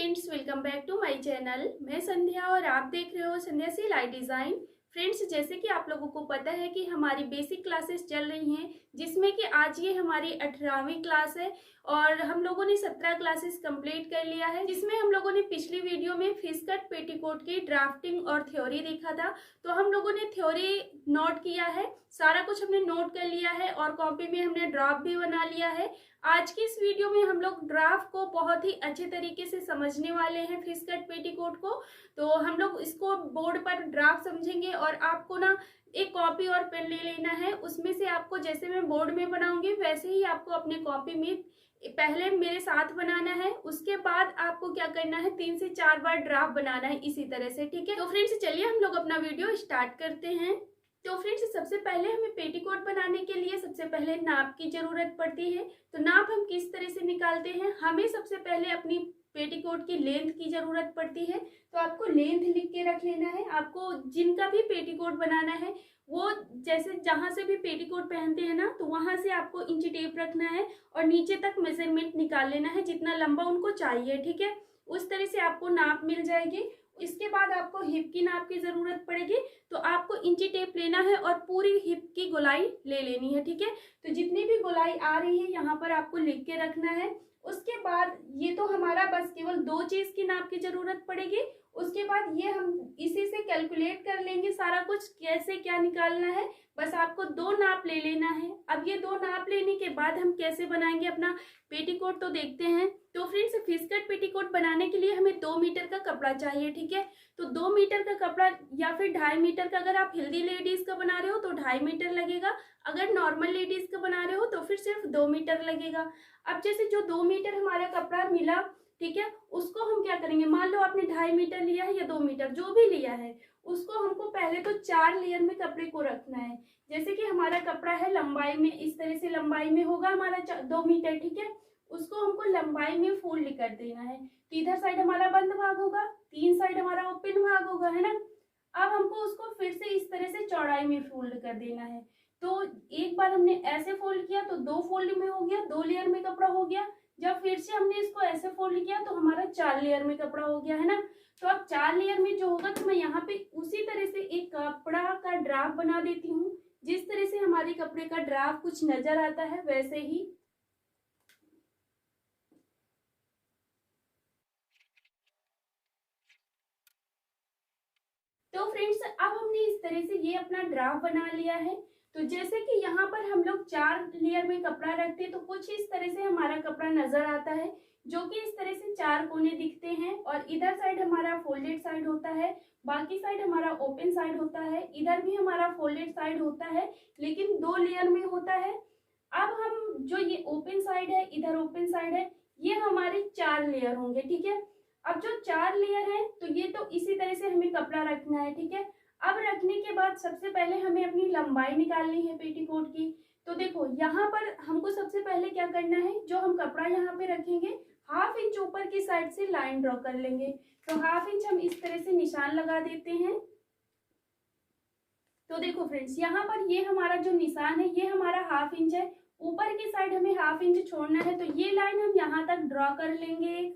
Friends, welcome back to my channel. मैं संध्या और आप देख रहे हो संध्या सिलाई डिज़ाइन। फ्रेंड्स, जैसे कि आप लोगों को पता है कि हमारी बेसिक क्लासेस चल रही हैं, जिसमें कि आज ये हमारी 18वीं क्लास है और हम लोगों ने 17 क्लासेस कंप्लीट कर लिया है, जिसमें हम लोगों ने पिछली वीडियो में फिश कट पेटीकोट की ड्राफ्टिंग और थ्योरी देखा था। तो हम लोगों ने थ्योरी नोट किया है, सारा कुछ हमने नोट कर लिया है और कॉपी में हमने ड्राफ्ट भी बना लिया है। आज की इस वीडियो में हम लोग ड्राफ्ट को बहुत ही अच्छे तरीके से समझने वाले हैं, फिश कट पेटीकोट को। तो हम लोग इसको बोर्ड पर ड्राफ्ट समझेंगे और आपको ना एक कॉपी और पेन ले लेना है। उसमें से आपको जैसे मैं बोर्ड में बनाऊंगी वैसे ही आपको अपने कॉपी में पहले मेरे साथ बनाना है। उसके बाद आपको क्या करना है, 3 से 4 बार ड्राफ्ट बनाना है इसी तरह से, ठीक है। तो फ्रेंड्स चलिए हम लोग अपना वीडियो स्टार्ट करते हैं। तो फ्रेंड्स सबसे पहले हमें पेटीकोट बनाने के लिए सबसे पहले नाप की जरूरत पड़ती है। तो नाप हम किस तरह से निकालते हैं, हमें सबसे पहले अपनी पेटीकोट की लेंथ की जरूरत पड़ती है। तो आपको लेंथ लिख के रख लेना है। आपको जिनका भी पेटीकोट बनाना है वो जैसे जहां से भी पेटीकोट पहनते हैं ना, तो वहां से आपको इंची टेप रखना है और नीचे तक मेजरमेंट निकाल लेना है जितना लंबा उनको चाहिए, ठीक है। उस तरह से आपको नाप मिल जाएगी। इसके बाद आपको हिप की नाप की जरूरत पड़ेगी। तो आपको इंची टेप लेना है और पूरी हिप की गोलाई ले लेनी है, ठीक है। तो जितनी भी गोलाई आ रही है यहाँ पर आपको लिख के रखना है। उसके बाद ये तो हमारा बस केवल 2 चीज की नाप की जरूरत पड़ेगी। उसके बाद ये हम इसी से कैलकुलेट कर लेंगे सारा कुछ कैसे क्या निकालना है। बस आपको 2 नाप ले लेना है। अब ये 2 नाप लेने के बाद हम कैसे बनाएंगे अपना पेटीकोट, तो देखते हैं। तो फ्रेंड्स फिश कट पेटीकोट बनाने के लिए हमें 2 मीटर का कपड़ा चाहिए, ठीक है। तो 2 मीटर का कपड़ा या फिर 2.5 मीटर का, अगर आप हेल्दी लेडीज का बना रहे हो तो 2.5 मीटर लगेगा। अगर नॉर्मल लेडीज का बना रहे हो तो फिर सिर्फ 2 मीटर लगेगा। अब जैसे जो 2 मीटर हमारा कपड़ा मिला, ठीक है, उसको हम क्या करेंगे, मान लो आपने 2.5 मीटर लिया है या 2 मीटर जो भी लिया है, उसको हमको पहले तो 4 लेयर में कपड़े को रखना है। जैसे कि हमारा कपड़ा है लंबाई में, इस तरह से लंबाई में होगा हमारा 2 मीटर, ठीक है। उसको हमको लंबाई में फोल्ड कर देना है। तो इधर साइड हमारा बंद भाग होगा, 3 साइड हमारा ओपन भाग होगा, है ना। अब हमको उसको फिर से इस तरह से चौड़ाई में फोल्ड कर देना है। तो एक बार हमने ऐसे फोल्ड किया तो 2 फोल्ड में हो गया, 2 लेयर में कपड़ा हो गया। जब फिर से हमने इसको ऐसे फोल्ड किया तो हमारा 4 लेयर में कपड़ा हो गया, है ना। तो अब 4 लेयर में जो होगा, तो मैं यहाँ पे उसी तरह से एक कपड़ा का ड्राफ्ट बना देती हूँ। जिस तरह से हमारी कपड़े का ड्राफ्ट कुछ नजर आता है वैसे ही। तो फ्रेंड्स अब हमने इस तरह से ये अपना ड्राफ्ट बना लिया है। तो जैसे कि यहाँ पर हम लोग 4 लेयर में कपड़ा रखते हैं तो कुछ इस तरह से हमारा कपड़ा नजर आता है, जो कि इस तरह से 4 कोने दिखते हैं। और इधर साइड हमारा फोल्डेड साइड होता है, बाकी साइड हमारा ओपन साइड होता है। इधर भी हमारा फोल्डेड साइड होता है लेकिन 2 लेयर में होता है। अब हम जो ये ओपन साइड है, इधर ओपन साइड है, ये हमारे 4 लेयर होंगे, ठीक है। अब जो 4 लेयर है तो ये तो इसी तरह से हमें कपड़ा रखना है, ठीक है। अब रखने के बाद सबसे पहले हमें अपनी लंबाई निकालनी है पेटीकोट की। तो देखो यहाँ पर हमको सबसे पहले क्या करना है, जो हम कपड़ा यहाँ पे रखेंगे 1/2 इंच ऊपर की साइड से लाइन ड्रॉ कर लेंगे। तो 1/2 इंच हम इस तरह से निशान लगा देते हैं। तो देखो फ्रेंड्स यहाँ पर ये हमारा जो निशान है ये हमारा 1/2 इंच है। ऊपर की साइड हमें 1/2 इंच छोड़ना है, तो ये लाइन हम यहाँ तक ड्रॉ कर लेंगे।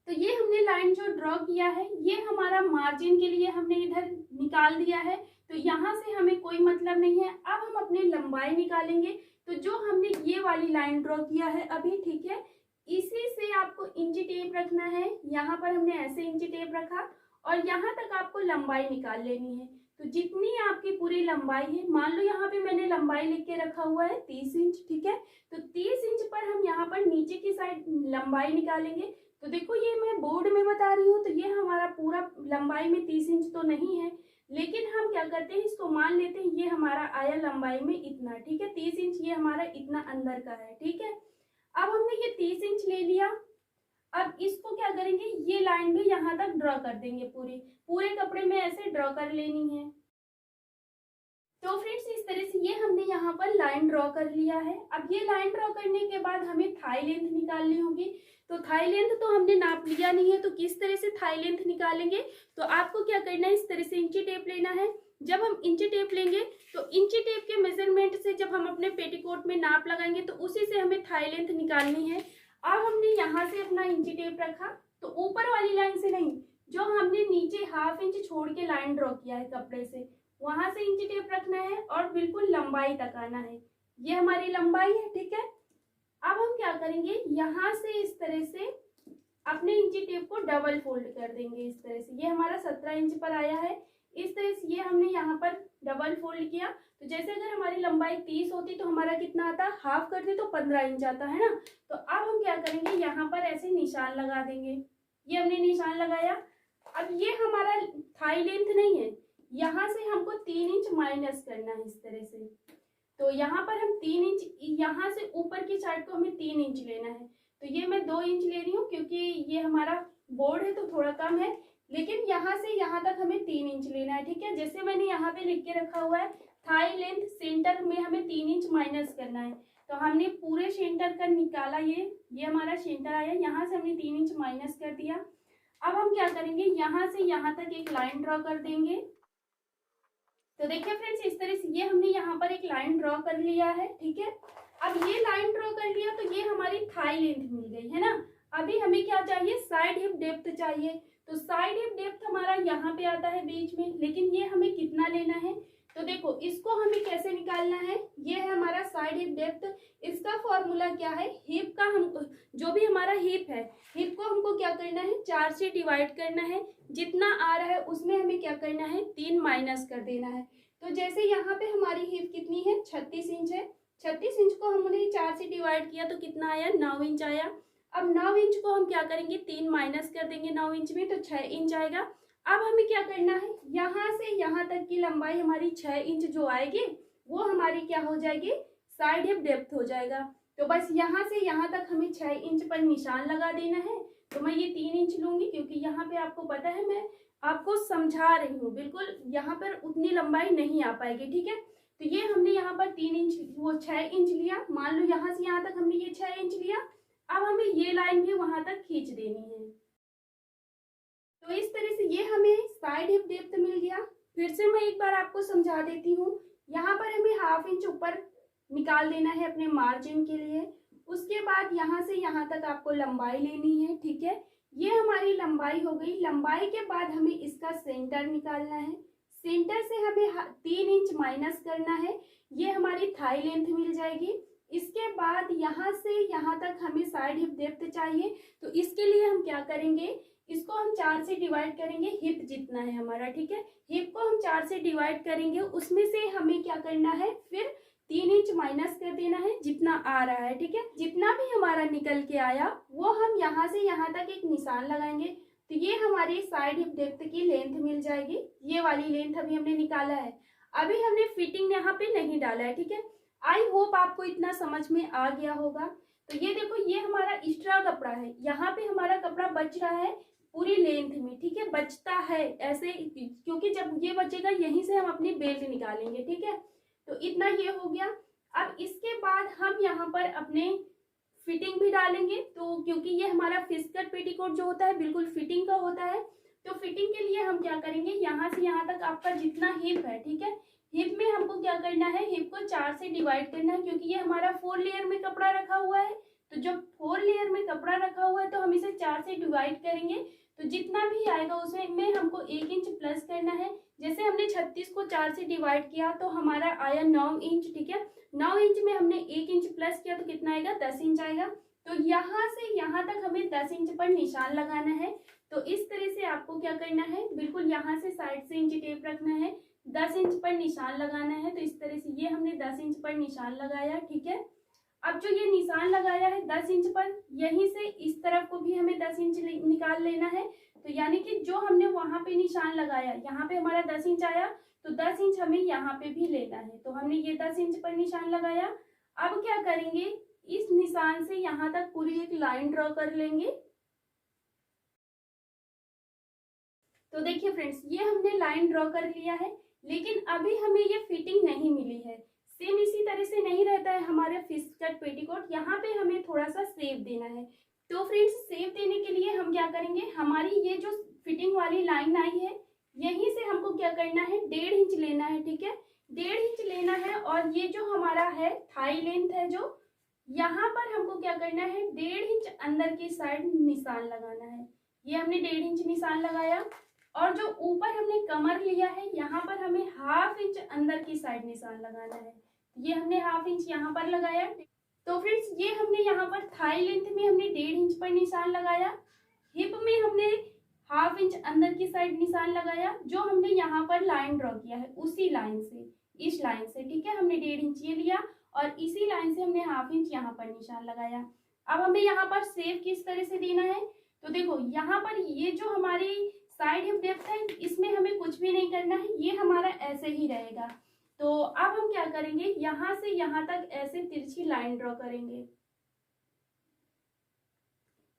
तो ये हमने लाइन जो ड्रॉ किया है ये हमारा मार्जिन के लिए हमने इधर निकाल दिया है। तो यहाँ से हमें कोई मतलब नहीं है। अब हम अपनी लंबाई निकालेंगे। तो जो हमने ये वाली लाइन ड्रॉ किया है अभी, ठीक है, इसी से आपको इंची टेप रखना है। यहाँ पर हमने ऐसे इंची टेप रखा और यहाँ तक आपको लंबाई निकाल लेनी है। तो जितनी आपकी पूरी लंबाई है, मान लो यहाँ पे मैंने लंबाई लिख के रखा हुआ है 30 इंच, ठीक है। तो 30 इंच पर हम यहाँ पर नीचे की साइड लंबाई निकालेंगे। तो देखो ये मैं बोर्ड में बता रही हूँ, तो ये हमारा पूरा लंबाई में 30 इंच तो नहीं है, लेकिन हम क्या करते हैं, इसको मान लेते हैं ये हमारा आया लंबाई में इतना, ठीक है। 30 इंच ये हमारा इतना अंदर का है, ठीक है। अब हमने ये 30 इंच ले लिया। अब इसको क्या करेंगे, ये लाइन भी यहाँ तक ड्रॉ कर देंगे, पूरे कपड़े में ऐसे ड्रॉ कर लेनी है। तो फ्रेंड्स इस तरह से ये हमने यहाँ पर लाइन ड्रॉ कर लिया है। अब ये लाइन ड्रॉ करने के बाद हमें थाई लेंथ निकालनी होगी। तो थाई लेंथ तो हमने नाप लिया नहीं है, तो किस तरह से थाई लेंथ निकालेंगे, तो आपको क्या करना है, इस तरह से इंची टेप लेना है। जब हम इंची टेप लेंगे तो इंची टेप के मेजरमेंट से जब हम अपने पेटीकोट में नाप लगाएंगे तो उसी से हमें थाई लेंथ निकालनी है। अब हमने यहाँ से अपना इंची टेप रखा, तो ऊपर वाली लाइन से नहीं, जो हमने नीचे 1/2 इंच छोड़ के लाइन ड्रॉ किया है कपड़े से, वहां से इंची टेप रखना है और बिल्कुल लंबाई तक आना है। ये हमारी लंबाई है, ठीक है। अब हम क्या करेंगे, यहाँ से इस तरह से अपने इंची टेप को डबल फोल्ड कर देंगे इस तरह से। ये हमारा 17 इंच पर आया है, इस तरह से ये हमने यहाँ पर डबल फोल्ड किया। तो जैसे अगर हमारी लंबाई 30 होती तो हमारा कितना आता, हाफ करते तो 15 इंच आता है ना। तो अब हम क्या करेंगे, यहाँ पर ऐसे निशान लगा देंगे। ये हमने निशान लगाया। अब ये हमारा थाई लेंथ नहीं है, यहाँ से हमको 3 इंच माइनस करना है इस तरह से। तो यहाँ पर हम 3 इंच, यहाँ से ऊपर की साइड को हमें 3 इंच लेना है। तो ये मैं 2 इंच ले रही हूँ क्योंकि ये हमारा बोर्ड है तो थोड़ा कम है, लेकिन यहाँ से यहाँ तक हमें 3 इंच लेना है, ठीक है। जैसे मैंने यहाँ पे लिख के रखा हुआ है, थाई लेंथ सेंटर में हमें 3 इंच माइनस करना है। तो हमने पूरे सेंटर का निकाला, ये हमारा सेंटर आया, यहाँ से हमने 3 इंच माइनस कर दिया। अब हम क्या करेंगे, यहाँ से यहाँ तक एक लाइन ड्रॉ कर देंगे। तो देखिए फ्रेंड्स, इस तरह से ये हमने यहाँ पर एक लाइन ड्रॉ कर लिया है, ठीक है। अब ये लाइन ड्रॉ कर लिया तो ये हमारी थाई लेंथ मिल गई है ना। अभी हमें क्या चाहिए, साइड हिप डेप्थ चाहिए। तो साइड हिप डेप्थ हमारा यहाँ पे आता है बीच में, लेकिन ये हमें कितना लेना है, तो देखो इसको हमें कैसे निकालना है। ये है हमारा साइड हिप डेप्थ, इसका फॉर्मूला क्या है, हिप का, हम जो भी हमारा हिप है, हिप को हमको क्या करना है, 4 से डिवाइड करना है। जितना आ रहा है उसमें हमें क्या करना है, 3 माइनस कर देना है। तो जैसे यहाँ पे हमारी हिप कितनी है, 36 इंच है। 36 इंच को हमने 4 से डिवाइड किया तो कितना आया, 9 इंच आया। अब 9 इंच को हम क्या करेंगे, 3 माइनस कर देंगे 9 इंच में, तो 6 इंच आएगा। अब हमें क्या करना है, यहाँ से यहाँ तक की लंबाई हमारी 6 इंच जो आएगी वो हमारी क्या हो जाएगी, साइड हिप डेप्थ हो जाएगा। तो बस यहाँ से यहाँ तक हमें 6 इंच पर निशान लगा देना है। तो मैं ये 3 इंच लूंगी क्योंकि यहाँ पे आपको पता है मैं आपको समझा रही हूँ, बिल्कुल यहाँ पर उतनी लंबाई नहीं आ पाएगी, ठीक है। तो ये हमने यहाँ पर 3 इंच, वो 6 इंच लिया, मान लो यहाँ से यहाँ तक हमने ये 6 इंच लिया। अब हमें ये लाइन भी वहां तक खींच देनी है। तो इस तरह से ये हमें साइड हिप डेप्थ मिल गया। फिर से मैं एक बार आपको समझा देती हूँ। यहाँ पर हमें 1/2 इंच ऊपर निकाल देना है अपने मार्जिन के लिए। उसके बाद यहाँ से यहाँ तक आपको लंबाई लेनी है, ठीक है। ये हमारी लंबाई हो गई। लंबाई के बाद हमें इसका सेंटर निकालना है। सेंटर से हमें 3 इंच माइनस करना है, ये हमारी थाई लेंथ मिल जाएगी। इसके बाद यहाँ से यहाँ तक हमें साइड हिप डेप्थ चाहिए। तो इसके लिए हम क्या करेंगे, इसको हम 4 से डिवाइड करेंगे, हिप जितना है हमारा, ठीक है। हिप को हम 4 से डिवाइड करेंगे, उसमें से हमें क्या करना है, फिर 3 इंच माइनस कर देना है जितना आ रहा है, ठीक है। जितना भी हमारा निकल के आया वो हम यहाँ से यहाँ तक एक निशान लगाएंगे। तो ये हमारी साइड हिप डेप्थ की लेंथ मिल जाएगी। ये वाली लेंथ अभी हमने निकाला है। अभी हमने फिटिंग यहाँ पे नहीं डाला है, ठीक है। आई होप आपको इतना समझ में आ गया होगा। तो ये देखो, ये हमारा एक्स्ट्रा कपड़ा है, यहाँ पे हमारा कपड़ा बच रहा है पूरी लेंथ में, ठीक है। बचता है ऐसे क्योंकि जब ये बचेगा यहीं से हम अपनी बेल्ट निकालेंगे, ठीक है। तो इतना ये हो गया। अब इसके बाद हम यहाँ पर अपने फिटिंग भी डालेंगे। तो क्योंकि ये हमारा फिश कट पेटीकोट जो होता है बिल्कुल फिटिंग का होता है, तो फिटिंग के लिए हम क्या करेंगे, यहाँ से यहाँ तक आपका जितना हिप है, ठीक है, हिप में हमको क्या करना है, हिप को 4 से डिवाइड करना है। क्योंकि ये हमारा 4 लेयर में कपड़ा रखा हुआ है, तो जब 4 लेयर में कपड़ा रखा हुआ है तो हम इसे 4 से डिवाइड करेंगे। तो जितना भी आएगा उसमें हमको 1 इंच प्लस करना है। जैसे हमने 36 को 4 से डिवाइड किया तो हमारा आया 9 इंच, ठीक है। 9 इंच में हमने 1 इंच प्लस किया तो कितना आएगा, 10 इंच आएगा। तो यहाँ से यहाँ तक हमें 10 इंच पर निशान लगाना है। तो इस तरह से आपको क्या करना है, बिल्कुल यहाँ से साइड से इंच टेप रखना है, 10 इंच पर निशान लगाना है। तो इस तरह से ये हमने 10 इंच पर निशान लगाया, ठीक है। अब जो ये निशान लगाया है 10 इंच पर, यहीं से इस तरफ को भी हमें 10 इंच निकाल लेना है। तो यानी कि जो हमने वहां पे निशान लगाया, यहाँ पे हमारा 10 इंच आया, तो 10 इंच हमें यहाँ पे भी लेना है। तो हमने ये 10 इंच पर निशान लगाया। अब क्या करेंगे, इस निशान से यहाँ तक पूरी एक लाइन ड्रॉ कर लेंगे। तो देखिए फ्रेंड्स, ये हमने लाइन ड्रॉ कर लिया है, लेकिन अभी हमें ये फिटिंग नहीं मिली है। सेम इसी तरह से नहीं रहता है हमारे फिश कट पेटीकोट, यहाँ पे हमें थोड़ा सा शेप देना है। तो फ्रेंड्स, शेप देने के लिए हम क्या करेंगे, हमारी ये जो फिटिंग वाली लाइन आई है यहीं से हमको क्या करना है, 1.5 इंच लेना है, ठीक है। 1.5 इंच लेना है। और ये जो हमारा है थाई लेंथ है जो यहाँ पर हमको क्या करना है, 1.5 इंच अंदर की साइड निशान लगाना है। ये हमने 1.5 इंच निशान लगाया और जो ऊपर हमने कमर लिया है यहाँ पर हमें 1/2 इंच अंदर की साइड निशान लगाना है। ये हमने 1/2 इंच यहाँ पर लगाया। तो फ्रेंड्स ये हमने यहाँ पर थाई लेंथ में हमने 1.5 इंच पर निशान लगाया, हिप में हमने 1/2 इंच अंदर की साइड निशान लगाया, जो हमने यहाँ पर लाइन ड्रॉ किया है उसी लाइन से, इस लाइन से, ठीक है। हमने 1.5 इंच ये लिया और इसी लाइन से हमने 1/2 इंच यहाँ पर निशान लगाया। अब हमें यहाँ पर सेव किस तरह से देना है, तो देखो यहाँ पर ये जो हमारी साइड हिप डेप्थ है इसमें हमें कुछ भी नहीं करना है, ये हमारा ऐसे ही रहेगा। तो अब हम क्या करेंगे, यहाँ से यहाँ तक ऐसे तिरछी लाइन ड्रॉ करेंगे।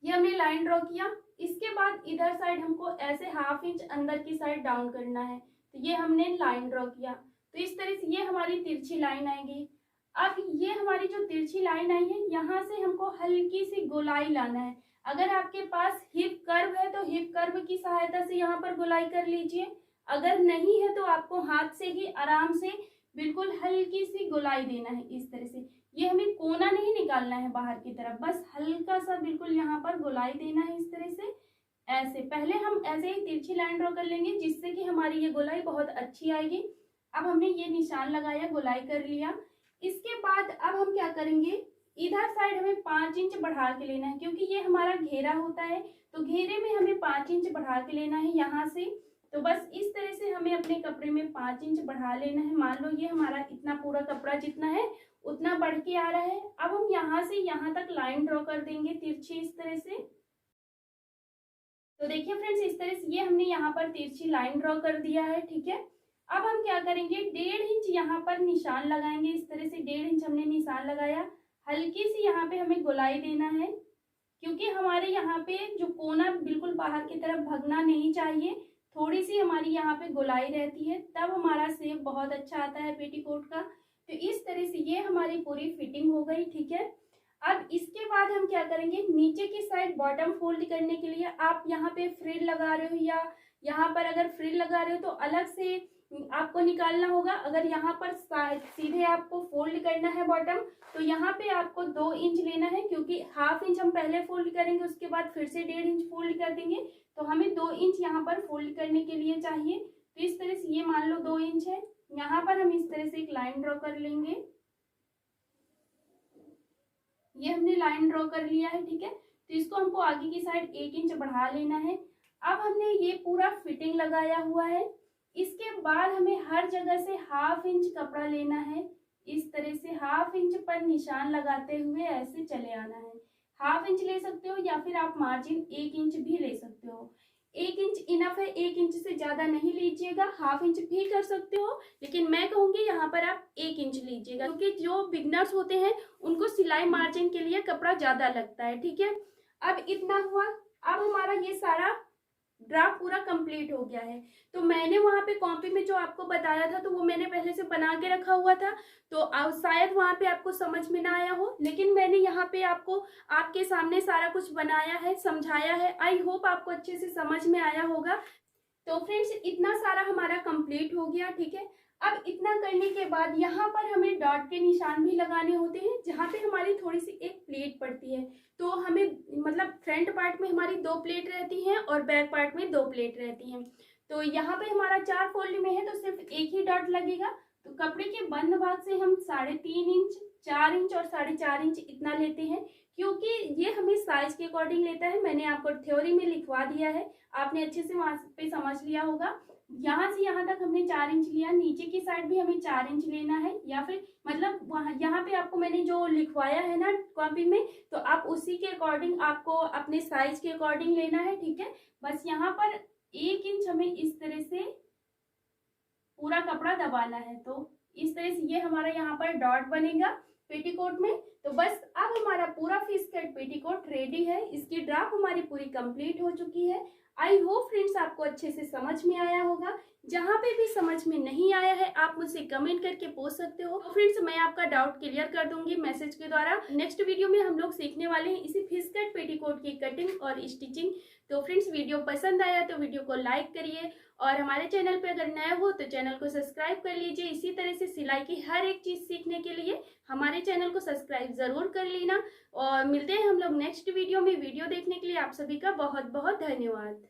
ये हमने लाइन ड्रॉ किया, इसके बाद इधर साइड हमको ऐसे 1/2 इंच अंदर की साइड डाउन करना है। तो ये हमने लाइन ड्रॉ किया, तो इस तरह से ये हमारी तिरछी लाइन आएगी। अब ये हमारी जो तिरछी लाइन आई है यहाँ से हमको हल्की सी गोलाई लाना है। अगर आपके पास हिप कर्व है तो हिप कर्व की सहायता से यहाँ पर गोलाई कर लीजिए, अगर नहीं है तो आपको हाथ से ही आराम से बिल्कुल हल्की सी गोलाई देना है इस तरह से। ये हमें कोना नहीं निकालना है बाहर की तरफ, बस हल्का सा बिल्कुल यहाँ पर गोलाई देना है इस तरह से। ऐसे पहले हम ऐसे ही तिरछी लाइन ड्रॉ कर लेंगे जिससे कि हमारी ये गोलाई बहुत अच्छी आएगी। अब हमने ये निशान लगाया, गोलाई कर लिया। इसके बाद अब हम क्या करेंगे, इधर साइड हमें 5 इंच बढ़ा के लेना है, क्योंकि ये हमारा घेरा होता है तो घेरे में हमें 5 इंच बढ़ा के लेना है यहाँ से। तो बस इस तरह से हमें अपने कपड़े में 5 इंच बढ़ा लेना है। मान लो ये हमारा इतना पूरा कपड़ा जितना है उतना बढ़ के आ रहा है। अब हम यहाँ से यहाँ तक लाइन ड्रॉ कर देंगे तिरछी इस तरह से। तो देखिए फ्रेंड्स इस तरह से ये हमने यहाँ पर तिरछी लाइन ड्रॉ कर दिया है, ठीक है। अब हम क्या करेंगे, 1.5 इंच यहाँ पर निशान लगाएंगे इस तरह से। 1.5 इंच हमने निशान लगाया, हल्की सी यहाँ पे हमें गोलाई देना है, क्योंकि हमारे यहाँ पे जो कोना बिल्कुल बाहर की तरफ भगना नहीं चाहिए, थोड़ी सी हमारी यहाँ पे गोलाई रहती है, तब हमारा शेप बहुत अच्छा आता है पेटीकोट का। तो इस तरह से ये हमारी पूरी फिटिंग हो गई, ठीक है। अब इसके बाद हम क्या करेंगे, नीचे की साइड बॉटम फोल्ड करने के लिए आप यहाँ पे फ्रिल लगा रहे हो या यहाँ पर अगर फ्रिल लगा रहे हो तो अलग से आपको निकालना होगा। अगर यहाँ पर सीधे आपको फोल्ड करना है बॉटम, तो यहाँ पे आपको 2 इंच लेना है, क्योंकि 1/2 इंच हम पहले फोल्ड करेंगे उसके बाद फिर से 1.5 इंच फोल्ड कर देंगे, तो हमें 2 इंच यहाँ पर फोल्ड करने के लिए चाहिए। तो इस तरह से ये मान लो 2 इंच है, यहाँ पर हम इस तरह से एक लाइन ड्रॉ कर लेंगे। ये हमने लाइन ड्रॉ कर लिया है, ठीक है। तो इसको हमको आगे की साइड 1 इंच बढ़ा लेना है। अब हमने ये पूरा फिटिंग लगाया हुआ है, इसके बाद हमें हर जगह से 1/2 इंच कपड़ा लेना है, इस तरह से 1/2 इंच पर निशान लगाते हुए ऐसे चले आना है। 1/2 इंच ले सकते हो या फिर आप मार्जिन 1 इंच भी ले सकते हो। 1 इंच इनफ है, 1 इंच से ज्यादा नहीं लीजिएगा, 1/2 इंच भी कर सकते हो, लेकिन मैं कहूंगी यहाँ पर आप 1 इंच लीजिएगा, क्योंकि जो बिगनर्स होते हैं उनको सिलाई मार्जिन के लिए कपड़ा ज्यादा लगता है, ठीक है। अब इतना हुआ, अब हमारा ये सारा ड्राफ्ट पूरा कंप्लीट हो गया है। तो मैंने वहाँ पे कॉपी में जो आपको बताया था तो वो मैंने पहले से बना के रखा हुआ था, तो शायद वहाँ पे आपको समझ में ना आया हो, लेकिन मैंने यहाँ पे आपको आपके सामने सारा कुछ बनाया है, समझाया है। आई होप आपको अच्छे से समझ में आया होगा। तो फ्रेंड्स इतना सारा हमारा कंप्लीट हो गया, ठीक है। अब इतना करने के बाद यहाँ पर हमें डॉट के निशान भी लगाने होते हैं, जहाँ पे हमारी थोड़ी सी एक प्लेट पड़ती है। तो हमें मतलब फ्रंट पार्ट में हमारी 2 प्लेट रहती हैं और बैक पार्ट में 2 प्लेट रहती हैं। तो यहाँ पे हमारा 4 फोल्ड में है तो सिर्फ एक ही डॉट लगेगा। तो कपड़े के बंद भाग से हम 3.5 इंच, 4 इंच और 4.5 इंच इतना लेते हैं, क्योंकि ये हमें साइज के अकॉर्डिंग लेता है। मैंने आपको थ्योरी में लिखवा दिया है, आपने अच्छे से वहां पे समझ लिया होगा। यहाँ से यहाँ तक हमने 4 इंच लिया, नीचे की साइड भी हमें 4 इंच लेना है, या फिर मतलब वहाँ यहाँ पे आपको मैंने जो लिखवाया है ना कॉपी में, तो आप उसी के अकॉर्डिंग आपको अपने साइज के अकॉर्डिंग लेना है, ठीक है। बस यहाँ पर 1 इंच हमें इस तरह से पूरा कपड़ा दबाना है। तो इस तरह से ये हमारा यहाँ पर डॉट बनेगा पेटीकोट में। तो बस अब हमारा पूरा फिश कट पेटीकोट रेडी है, इसकी ड्राफ्ट हमारी पूरी कंप्लीट हो चुकी है। आई होप फ्रेंड्स आपको अच्छे से समझ में आया होगा। जहाँ पे भी समझ में नहीं आया है आप मुझसे कमेंट करके पूछ सकते हो। तो फ्रेंड्स मैं आपका डाउट क्लियर कर दूंगी मैसेज के द्वारा। नेक्स्ट वीडियो में हम लोग सीखने वाले हैं इसी फिश कट पेटीकोट की कटिंग और स्टिचिंग। तो फ्रेंड्स वीडियो पसंद आया तो वीडियो को लाइक करिए और हमारे चैनल पे अगर नए हो तो चैनल को सब्सक्राइब कर लीजिए। इसी तरह से सिलाई की हर एक चीज सीखने के लिए हमारे चैनल को सब्सक्राइब जरूर कर लेना। और मिलते हैं हम लोग नेक्स्ट वीडियो में। वीडियो देखने के लिए आप सभी का बहुत बहुत धन्यवाद।